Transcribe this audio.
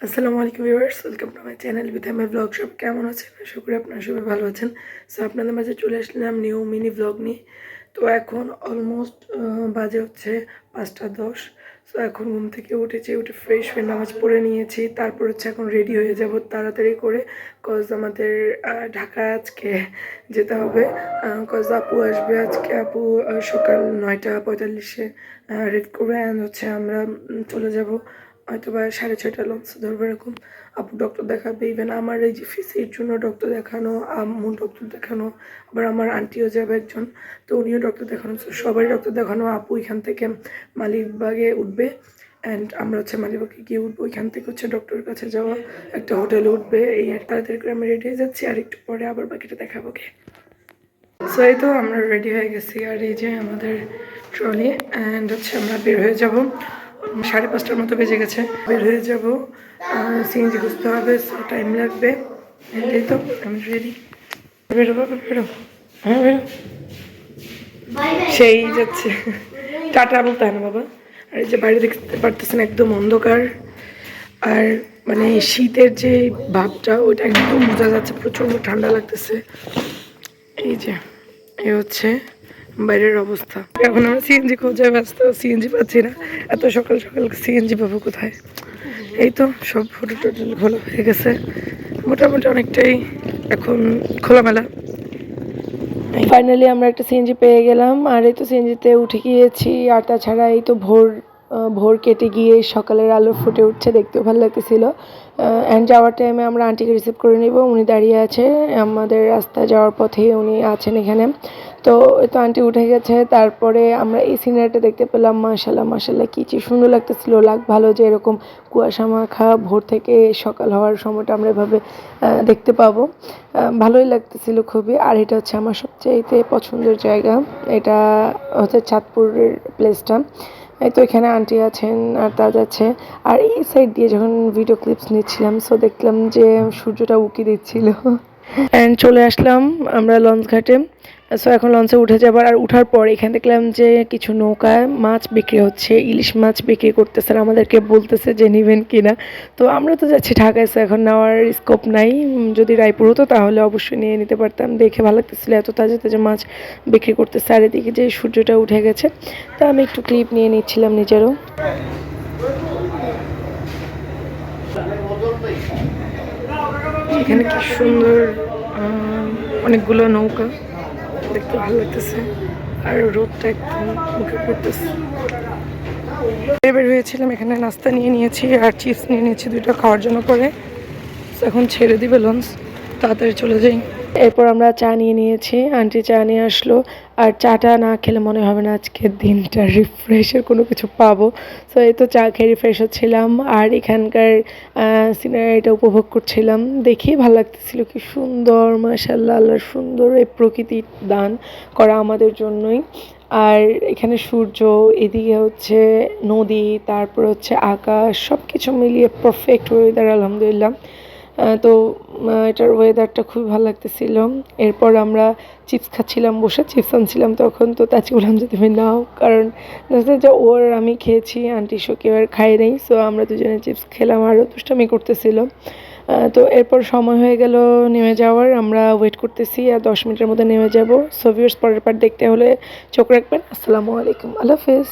আসসালামু আলাইকুম viewers, welcome to my channel with my blog. সব কেমন আছেন? আশা করি আপনারা সবাই ভালো আছেন। সো আপনাদের মাঝে চলে আসলাম নিউ মিনি ব্লগ নিয়ে। তো এখন অলমোস্ট বাজে হচ্ছে 5টা 10। সো এখন ঘুম থেকে উঠে ফ্রেশ হয়ে নামাজ পড়ে নিয়েছি। তারপর হচ্ছে এখন রেডি হয়ে যাব তাড়াতাড়ি করে, কজ আমাদের ঢাকা আজকে যেতে হবে। কজ আপু আসবে আজকে। আপু সকাল 9টা 45-এ রেড করবে অ্যান্ড হচ্ছে আমরা চলে যাব হয়তো বা 6:30 লঞ্চ ধরবে এরকম। আপু ডক্টর দেখাবে, ইভেন আমার এই যে ফিসির জন্য ডক্টর দেখানো, আম্মু ডক্টর দেখানো, আবার আমার আন্টিও যাবে একজন, তো উনিও ডক্টর দেখানো। সবাই ডক্টর দেখানো। আপু এখান থেকে মালিবাগে উঠবে অ্যান্ড আমরা হচ্ছে মালিবাগে গিয়ে উঠবো। এখান থেকে হচ্ছে ডক্টরের কাছে যাওয়া, একটা হোটেলে উঠবে। এই আর তাড়াতাড়ি করে আমি রেডি হয়ে যাচ্ছি, আর একটু পরে আবার বাকিটা দেখাবো কে। সো এই তো আমরা রেডি হয়ে গেছি, আর এই যে আমাদের ট্রলি অ্যান্ড হচ্ছে আমরা বের হয়ে যাব। 5:30টার মতো বেজে গেছে, বের হয়ে যাব। সিএনজি খুঁজতে হবে, সো টাইম লাগবে। এই তো আমি রেডি। বেরো বাবা বেরো, হ্যাঁ বেরো। সেই যাচ্ছে, টাটা বলতে হয় না বাবা। আর এই যে বাইরে দেখতে পারতেছেন একদম অন্ধকার, আর মানে শীতের যে ভাবটা ওইটা একদম বোঝা যাচ্ছে, প্রচণ্ড ঠান্ডা লাগতেছে। এই যে এই হচ্ছে বাইরের অবস্থা। এখন আমরা সিএনজি খোঁজায় ব্যস্ত, সিএনজি পাচ্ছি না। এত সকাল সকাল সিএনজি পাবো কোথায়? এই তো সব ফটো টোটাল খোলা হয়ে গেছে, মোটামুটি অনেকটাই এখন খোলামেলা। ফাইনালি আমরা একটা সিএনজি পেয়ে গেলাম, আর এই তো সিএনজিতে উঠে গিয়েছি। আর তাছাড়া এই তো ভোর কেটে গিয়ে সকালের আলো ফুটে উঠছে, দেখতেও ভালো লাগতেছিল। অ্যান্ড যাওয়ার টাইমে আমরা আন্টিকে রিসিভ করে নিব, উনি দাঁড়িয়ে আছে আমাদের রাস্তা যাওয়ার পথে, উনি আছেন এখানে। তো আন্টি উঠে গেছে। তারপরে আমরা এই সিনারিটা দেখতে পেলাম। মাশাল্লাহ মাশাল্লাহ, কি সুন্দর লাগতেছিল। ভালো যে এরকম কুয়াশা মাখা ভোর থেকে সকাল হওয়ার সময়টা আমরা এভাবে দেখতে পাবো। ভালোই লাগতেছিল খুবই। আর এটা হচ্ছে আমার সবচেয়েতে পছন্দের জায়গা, এটা হচ্ছে চাঁদপুরের প্লেসটা। এই তো এখানে আন্টি আছেন আর তাজ আছে। আর এই সাইড দিয়ে যখন ভিডিও ক্লিপস নিচ্ছিলাম, সো দেখলাম যে সূর্যটা উকি দিচ্ছিল। অ্যান্ড চলে আসলাম আমরা লঞ্চ ঘাটে। সো এখন লঞ্চে উঠে যাবার, আর উঠার পর এখানে দেখলাম যে কিছু নৌকায় মাছ বিক্রি হচ্ছে, ইলিশ মাছ বিক্রি করতেছে, আমাদেরকে বলতেছে যে নেবেন কিনা। তো আমরা তো যাচ্ছি ঢাকায়, সো এখন নেওয়ার স্কোপ নাই। যদি রায়পুর হতো তাহলে অবশ্যই নিয়ে নিতে পারতাম। দেখে ভালো লাগতেছিল, এত তাজা তাজা মাছ বিক্রি করতেছে। আর এদিকে যে সূর্যটা উঠে গেছে, তা আমি একটু ক্লিপ নিয়ে নিচ্ছিলাম নিজেরও। এখানে কি সুন্দর অনেকগুলো নৌকা, দেখতে ভালো লাগতেছে। আর রোদটা একদম মুখে পড়তেছে। বের হয়েছিলাম, এখানে নাস্তা নিয়ে নিয়েছি আর চিপস নিয়ে নিয়েছি 2টা খাওয়ার জন্য। পরে এখন ছেড়ে দিবে লঞ্চ, তাড়াতাড়ি চলে যাই। এরপর আমরা চা নিয়ে নিয়েছি, আন্টি চা নিয়ে আসলো। আর চাটা না খেলে মনে হবে না আজকের দিনটা রিফ্রেশের কোনো কিছু পাবো। সো এই তো চা খেয়ে রিফ্রেশ হচ্ছিলাম, আর এখানকার সিনারিটা উপভোগ করছিলাম। দেখেই ভালো লাগতেছিল, কি সুন্দর মাশাআল্লাহ, আল্লাহর সুন্দর এই প্রকৃতির দান করা আমাদের জন্যই। আর এখানে সূর্য, এদিকে হচ্ছে নদী, তারপর হচ্ছে আকাশ, সব কিছু মিলিয়ে পারফেক্ট ওয়েদার আলহামদুলিল্লাহ। তো এটার ওয়েদারটা খুবই ভালো লাগতেছিল। এরপর আমরা চিপস খাচ্ছিলাম, বসে চিপস আনছিলাম তখন। তো তাকে বললাম যে তুমি নাও, কারণ যে ওর আমি খেয়েছি, আন্টি কেউ আর খাই নেই। সো আমরা দুজনে চিপস খেলাম, আরও দুষ্টামি করতেছিল। তো এরপর সময় হয়ে গেল নেমে যাওয়ার, আমরা ওয়েট করতেছি আর 10 মিনিটের মধ্যে নেমে যাব। সো ভিউয়ার্স, পরের পার্ট দেখতে হলে চোখ রাখবেন। আসসালামু আলাইকুম, আল্লাহ হাফেজ।